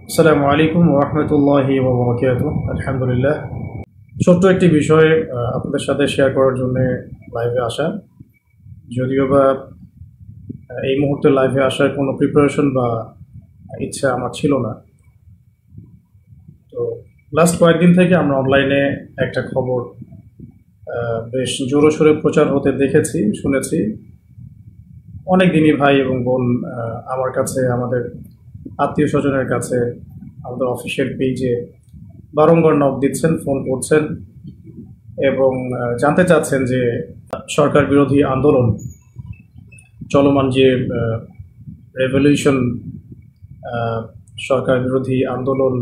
আসসালামু আলাইকুম ওয়া রাহমাতুল্লাহি ওয়া বারাকাতুহু। আলহামদুলিল্লাহ, ছোট্ট একটি বিষয় আপনাদের সাথে শেয়ার করার জন্য লাইভে আসা। যদিও বা এই মুহূর্তে লাইভে আসার কোনো প্রিপারেশন বা ইচ্ছা আমার ছিল না। তো লাস্ট কয়েকদিন থেকে আমরা অনলাইনে একটা খবর বেশ জোরসোরে প্রচার হতে দেখেছি, শুনেছি। অনেক দিনই ভাই এবং বোন আমার কাছে, আমাদের আত্মীয় স্বজনের কাছে, আমাদের অফিসিয়াল পেজে বারংবার নক দিচ্ছেন, ফোন করছেন এবং জানতে চাচ্ছেন যে সরকার বিরোধী আন্দোলন, চলমান যে রেভলিউশন, সরকার বিরোধী আন্দোলন,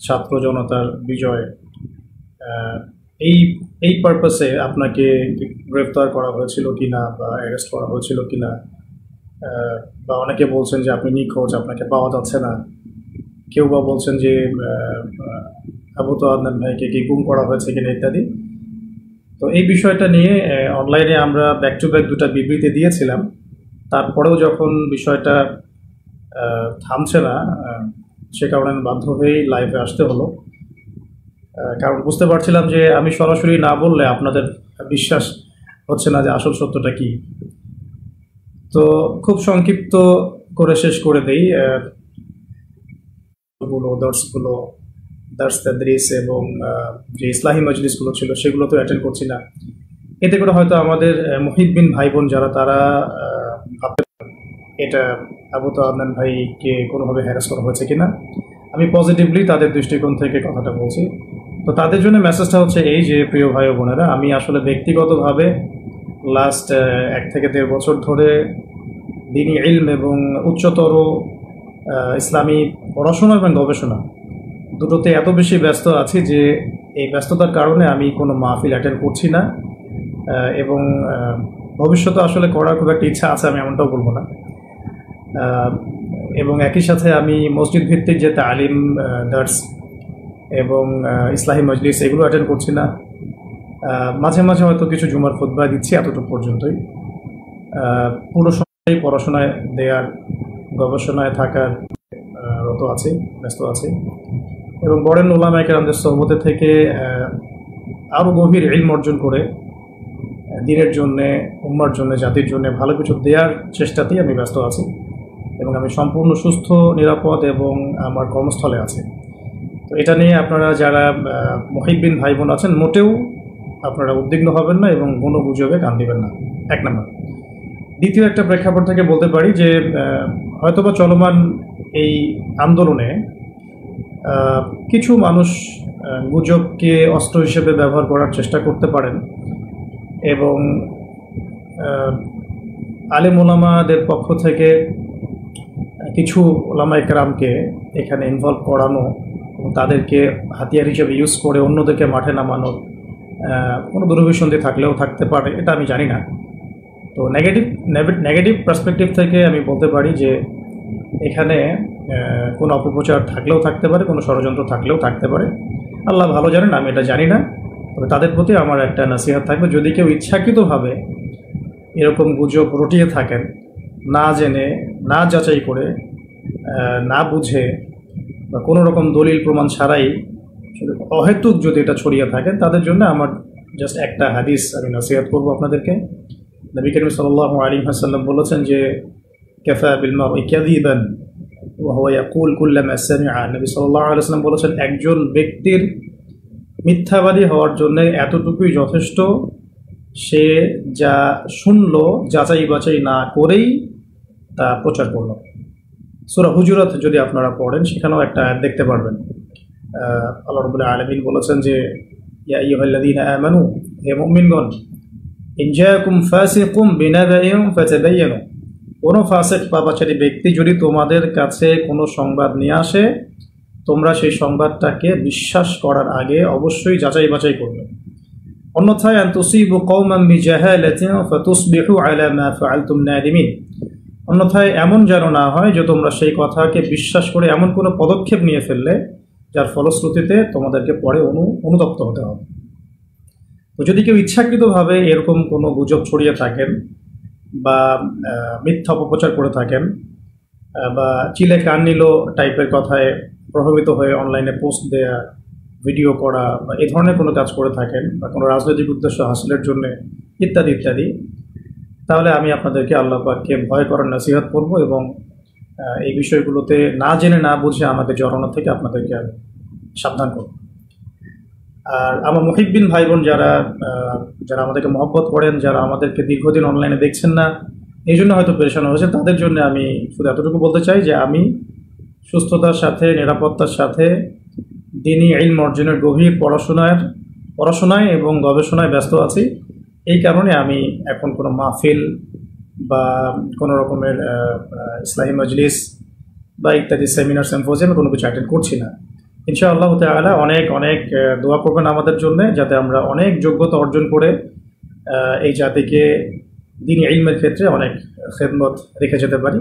ছাত্র জনতার বিজয়, এই এই পারপাসে আপনাকে গ্রেফতার করা হয়েছিল কিনা বা অ্যারেস্ট করা হয়েছিল কিনা, বা অনেকে বলছেন যে আপনি নিখোঁজ, আপনাকে পাওয়া যাচ্ছে না। কেউ বা বলছেন যে আবু তো আদনান ভাইকে কি গুম করা হয়েছে কিনা ইত্যাদি। তো এই বিষয়টা নিয়ে অনলাইনে আমরা ব্যাক টু ব্যাক দুটা বিবৃতি দিয়েছিলাম। তারপরেও যখন বিষয়টা থামছে না, সে কারণে আমি বাধ্য হয়েই লাইভে আসতে হলো। কারণ বুঝতে পারছিলাম যে আমি সরাসরি না বললে আপনাদের বিশ্বাস হচ্ছে না যে আসল সত্যটা কি। তো খুব সংক্ষিপ্ত করে শেষ করে দেই। দার্স তাদরিস এবং যে ইসলাহি মজলিসগুলো ছিল সেগুলো তো অ্যাটেন্ড করছি না। এতে করে হয়তো আমাদের মুহিব্বিন ভাই বোন যারা, তারা ভাবতে এটা আবু তো আদনান ভাইকে কোনোভাবে হ্যারাস করা হয়েছে কিনা। আমি পজিটিভলি তাদের দৃষ্টিকোণ থেকে কথাটা বলছি। তো তাদের জন্য মেসেজটা হচ্ছে এই যে, প্রিয় ভাই ও বোনেরা, আমি আসলে ব্যক্তিগতভাবে লাস্ট 1 থেকে 1.5 বছর ধরে দ্বীনি ইলম এবং উচ্চতর ইসলামী পড়াশোনা এবং গবেষণা দুটোতে এত বেশি ব্যস্ত আছি যে এই ব্যস্ততার কারণে আমি কোনো মাহফিল অ্যাটেন্ড করছি না, এবং ভবিষ্যতে আসলে করার খুব একটা ইচ্ছা আছে, আমি এমনটাও বলবো না। এবং একই সাথে আমি মসজিদ ভিত্তিক যে তালিম, দার্স এবং ইসলাহি মজলিস এগুলো অ্যাটেন্ড করছি না। মাঝে মাঝে হয়তো কিছু জুমার খুতবা দিচ্ছি, এতটুকু পর্যন্তই। পুরো সময় পড়াশোনায় দেওয়ার, গবেষণায় থাকার রত আছি, ব্যস্ত আছি। এবং বরেন উলামায়ে কেরামদের সোহবতে থেকে আরও গভীর ইলম অর্জন করে দ্বীনের জন্যে, উম্মার জন্য, জাতির জন্য ভালো কিছু দেওয়ার চেষ্টাতেই আমি ব্যস্ত আছি। এবং আমি সম্পূর্ণ সুস্থ, নিরাপদ এবং আমার কর্মস্থলে আছি। তো এটা নিয়ে আপনারা যারা মুহিব্বিন ভাই বোন আছেন, মোটেও আপনারা উদ্বিগ্ন হবেন না এবং কোনো গুজবে কান দিবেন না, 1 নম্বর। দ্বিতীয় একটা প্রেক্ষাপট থেকে বলতে পারি যে হয়তোবা চলমান এই আন্দোলনে কিছু মানুষ গুজবকে অস্ত্র হিসেবে ব্যবহার করার চেষ্টা করতে পারেন এবং আলেম ওলামাদের পক্ষ থেকে কিছু ওলামা একরামকে এখানে ইনভলভ করানো এবং তাদেরকে হাতিয়ার হিসেবে ইউজ করে অন্যদেরকে মাঠে নামানোর কোনো দুরভিসন্ধি থাকলেও থাকতে পারে, এটা আমি জানি না। তো নেগেটিভ পার্সপেক্টিভ থেকে আমি বলতে পারি যে এখানে কোনো অপপ্রচার থাকলেও থাকতে পারে, কোনো ষড়যন্ত্র থাকলেও থাকতে পারে। আল্লাহ ভালো জানেন, আমি এটা জানি না। তবে তাদের প্রতি আমার একটা নসিহত থাকবে, যদি কেউ ইচ্ছাকৃতভাবে এরকম গুজব রটিয়ে থাকেন, না জেনে, না যাচাই করে, না বুঝে বা কোনো রকম দলিল প্রমাণ ছাড়াই অহেতুক যদি এটা ছড়িয়ে থাকেন, তাদের জন্য আমার জাস্ট একটা হাদিস আমি নসিহত করবো আপনাদেরকে। নবী করিম সাল্লাল্লাহু আলাইহি ওয়াসাল্লাম বলেছেন যে, কাফা বিল মারই কাযিবান ওয়া হুয়া ইয়াকুল কুল্লামা সামিআ। নবী সাল্লাল্লাহু আলাইহি ওয়াসাল্লাম বলেছেন, একজন ব্যক্তির মিথ্যাবাদী হওয়ার জন্য এতটুকুই যথেষ্ট, সে যা শুনলো যাচাই বাছাই না করেই তা প্রচার করল। সূরা হুজুরাত যদি আপনারা পড়েন, সেখানেও একটা আয়াত দেখতে পারবেন। আল্লাহ রাব্বুল আলামিন বলেছেন যে, ইয়া আইয়ুহাল্লাযীনা আমানু, হে মুমিনগণ, ইন জাআকুম ফাসিকুম বিনাবাইন ফাতাবায়ানু, কোনো ফাসিক পাপাচারী ব্যক্তি যদি তোমাদের কাছে কোনো সংবাদ নিয়ে আসে, তোমরা সেই সংবাদটাকে বিশ্বাস করার আগে অবশ্যই যাচাই বাছাই করবে। অন্যথায় আন তুসিবু কওমান বিজাহালাতিন ফাতুসবিহু আলা মা ফাআলতুম নাদিমিন, অন্যথায় এমন যেন না হয় যে তোমরা সেই কথাকে বিশ্বাস করে এমন কোনো পদক্ষেপ নিয়ে ফেললে যার ফলশ্রুতিতে তোমাদেরকে পরে অনুতপ্ত হতে হবে। তো যদি কেউ ইচ্ছাকৃতভাবে এরকম কোনো গুজব ছড়িয়ে থাকেন বা মিথ্যা অপপ্রচার করে থাকেন বা চিলে কান নিল টাইপের কথায় প্রভাবিত হয়ে অনলাইনে পোস্ট দেয়া, ভিডিও করা বা এই ধরনের কোনো কাজ করে থাকেন বা কোনো রাজনৈতিক উদ্দেশ্য হাসিলের জন্য ইত্যাদি ইত্যাদি, তাহলে আমি আপনাদেরকে আল্লাহ পাককে ভয় করার নসিহত করব এবং এই বিষয়গুলোতে না জেনে না বুঝে আমাকে জড়ানো থেকে আপনাদেরকে আমি সাবধান করব। আর আমার মুহিব্বিন ভাই বোন যারা যারা আমাদেরকে মহব্বত করেন, যারা আমাদেরকে দীর্ঘদিন অনলাইনে দেখছেন না, এই জন্য হয়তো পেরেশান হয়েছে, তাদের জন্য আমি শুধু এতটুকু বলতে চাই যে আমি সুস্থতার সাথে, নিরাপত্তার সাথে দিনী ইলম অর্জনের গভীর পড়াশোনায় এবং গবেষণায় ব্যস্ত আছি। এই কারণে আমি এখন কোনো মাহফিল বা কোনো রকমের ইসলামী মজলিস বা ইত্যাদি সেমিনার সিম্পোজিয়াম কোনো কিছু অ্যাটেন্ড করছি না। ইনশাআল্লাহ তাআলা অনেক অনেক দোয়া করবেন আমাদের জন্য, যাতে আমরা অনেক যোগ্যতা অর্জন করে এই জাতিকে দ্বীনি ইলমের ক্ষেত্রে অনেক খেদমত রেখে যেতে পারি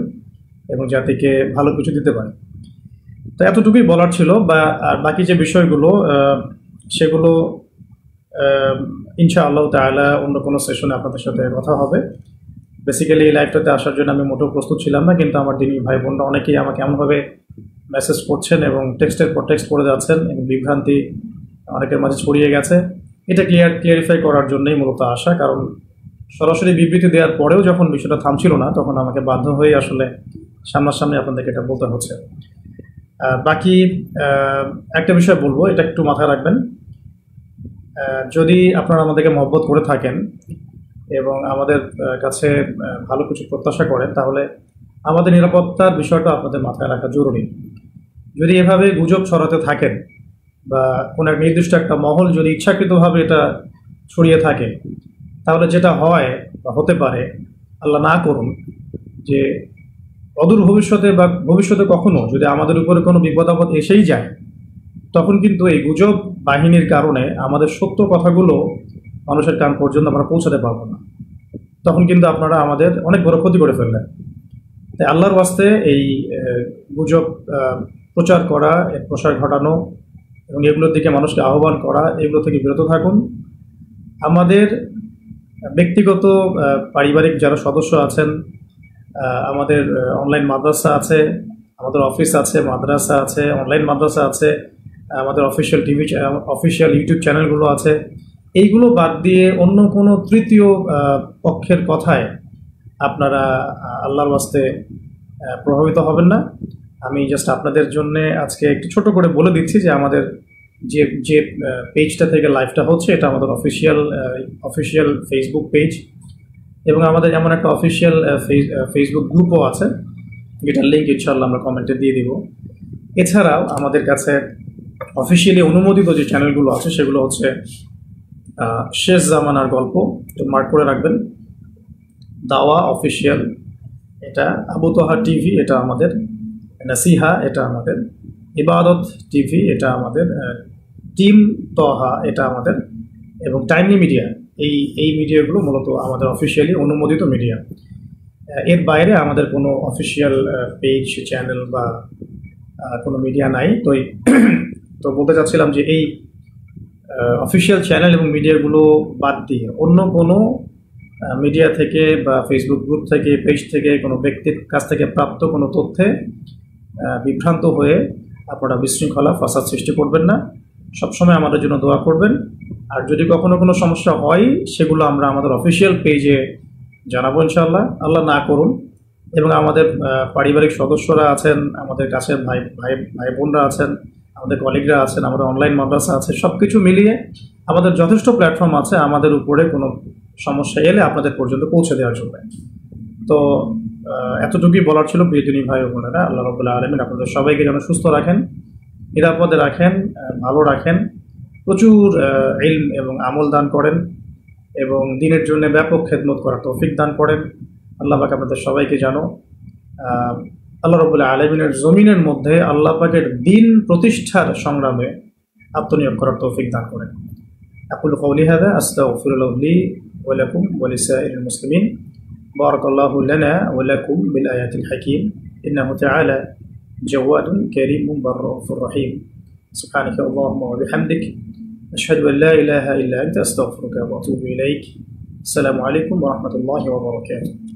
এবং জাতিকে ভালো কিছু দিতে পারি। তো এতটুকুই বলার ছিল। আর বাকি যে বিষয়গুলো সেগুলো ইনশাআল্লাহ তাআলা অন্য কোনো সেশনে আপনাদের সাথে কথা হবে। বেসিক্যালি এই লাইভটাতে আসার জন্য আমি মোটেও প্রস্তুত ছিলাম না, কিন্তু আমার দিনী ভাই বোনরা অনেকেই আমাকে এমনভাবে মেসেজ করছেন এবং টেক্সটের পর টেক্সট করে যাচ্ছেন এবং বিভ্রান্তি অনেকের মাঝে ছড়িয়ে গেছে। এটা ক্লিয়ারিফাই করার জন্যই মূলত আসা, কারণ সরাসরি বিবৃতি দেওয়ার পরেও যখন বিষয়টা থামছিল না, তখন আমাকে বাধ্য হয়ে আসলে সামনাসামনি আপনাদেরকে এটা বলতে হচ্ছে। বাকি একটা বিষয় বলবো, এটা একটু মাথায় রাখবেন। যদি আপনারা আমাদেরকে মহব্বত করে থাকেন এবং আমাদের কাছে ভালো কিছু প্রত্যাশা করেন, তাহলে আমাদের নিরাপত্তার বিষয়টা আপনাদের মাথায় রাখা জরুরি। যদি এভাবে গুজব ছড়াতে থাকেন বা কোনো এক নির্দিষ্ট একটা মহল যদি ইচ্ছাকৃতভাবে এটা ছড়িয়ে থাকে, তাহলে যেটা হয় বা হতে পারে, আল্লাহ না করুন, যে অদূর ভবিষ্যতে বা ভবিষ্যতে কখনো যদি আমাদের উপরে কোনো বিপদ আপদ এসেই যায়, তখন কিন্তু এই গুজব বাহিনীর কারণে আমাদের সত্য কথাগুলো মানুষের কান পর্যন্ত আমরা পৌঁছাতে পারবো না। তখন কিন্তু আপনারা আমাদের অনেক বড় ক্ষতি করে ফেললেন। তাই আল্লাহর ওয়াস্তে এই গুজব প্রচার করা, এর প্রসার ঘটানো এবং এগুলোর দিকে মানুষকে আহ্বান করা, এগুলো থেকে বিরত থাকুন। আমাদের ব্যক্তিগত পারিবারিক যারা সদস্য আছেন, আমাদের অনলাইন মাদ্রাসা আছে, আমাদের অফিস আছে, মাদ্রাসা আছে, অনলাইন মাদ্রাসা আছে, আমাদের অফিসিয়াল ইউটিউব চ্যানেলগুলো আছে, এইগুলো বাদ দিয়ে অন্য কোনো তৃতীয় পক্ষের কথায় আপনারা আল্লাহর ওয়াস্তে প্রভাবিত হবেন না। আমি জাস্ট আপনাদের জন্য আজকে একটু ছোট করে বলে দিচ্ছি যে আমাদের যে পেজটা থেকে লাইভটা হচ্ছে, এটা আমাদের অফিসিয়াল ফেসবুক পেজ এবং আমাদের যেমন একটা অফিসিয়াল ফেসবুক গ্রুপও আছে, যেটার লিঙ্ক ইনশাআল্লাহ আমরা কমেন্টে দিয়ে দিব। এছাড়াও আমাদের কাছে অফিসিয়ালি অনুমোদিত যে চ্যানেলগুলো আছে সেগুলো হচ্ছে শেষ জামানার গল্প, তো মার্ক করে রাখবেন, দাওয়া অফিসিয়াল, এটা আবু তোহা টিভি, এটা আমাদের নাসিহা, এটা আমাদের ইবাদত টিভি, এটা আমাদের টিম তোহা, এটা আমাদের, এবং টাইমলি মিডিয়া। এই মিডিয়াগুলো মূলত আমাদের অফিসিয়ালি অনুমোদিত মিডিয়া। এর বাইরে আমাদের কোনো অফিসিয়াল পেজ, চ্যানেল বা কোনো মিডিয়া নাই। তো বলতে চাচ্ছিলাম যে এই অফিসিয়াল চ্যানেল এবং মিডিয়াগুলো বাদ দিয়ে অন্য কোনো মিডিয়া থেকে বা ফেসবুক গ্রুপ থেকে, পেজ থেকে, কোনো ব্যক্তির কাছ থেকে প্রাপ্ত কোনো তথ্যে বিভ্রান্ত হয়ে আপনারা বিশৃঙ্খলা, ফাসাদ সৃষ্টি করবেন না। সবসময় আমাদের জন্য দোয়া করবেন। আর যদি কখনো কোনো সমস্যা হয়, সেগুলো আমরা আমাদের অফিসিয়াল পেজে জানাবো ইনশাআল্লাহ। আল্লাহ না করুন। এবং আমাদের পারিবারিক সদস্যরা আছেন, আমাদের কাছে ভাই বোনরা আছেন, আমাদের কলিগরা আছেন, আমাদের অনলাইন মাদ্রাসা আছে, সব কিছু মিলিয়ে আমাদের যথেষ্ট প্ল্যাটফর্ম আছে আমাদের উপরে কোনো সমস্যা এলে আপনাদের পর্যন্ত পৌঁছে দেওয়ার জন্য। তো এতটুকুই বলার ছিল প্রিয়জনী ভাই ও বোনেরা। আল্লাহ রাব্বুল আলামিন আপনাদের সবাইকে যেন সুস্থ রাখেন, নিরাপদে রাখেন, ভালো রাখেন, প্রচুর ইলম এবং আমল দান করেন এবং দিনের জন্য ব্যাপক খেদমত করার তৌফিক দান করেন। আল্লাহ পাক আপনাদের সবাইকে যেন আল্লাহ রাব্বুল আলামিনের জমিনের মধ্যে আল্লাহ পাকের দিন প্রতিষ্ঠার সংগ্রামে আত্মনিয়োগ করার তৌফিক দান করেন। আকুলু কওলি হাযা আস্তাগফিরুল্লাহ লি ওয়া লাকুম ওয়া লিসাইরিল মুসলিমিন। বারাকাল্লাহু লানা ওয়া লাকুম বিল আয়াতিল হাকীম। ইন্নাহু তাআলা জাওয়াদুন কারীমুন বাররাউফুর রহিম। সুবহানাকা আল্লাহুম্মা ওয়া বিহামদিক আশহাদু আন লা ইলাহা ইল্লা আনতা আস্তাগফিরুকা ওয়া আতুবু ইলাইক। আসসালামু আলাইকুম ওয়া রাহমাতুল্লাহি ওয়া বারাকাতুহু।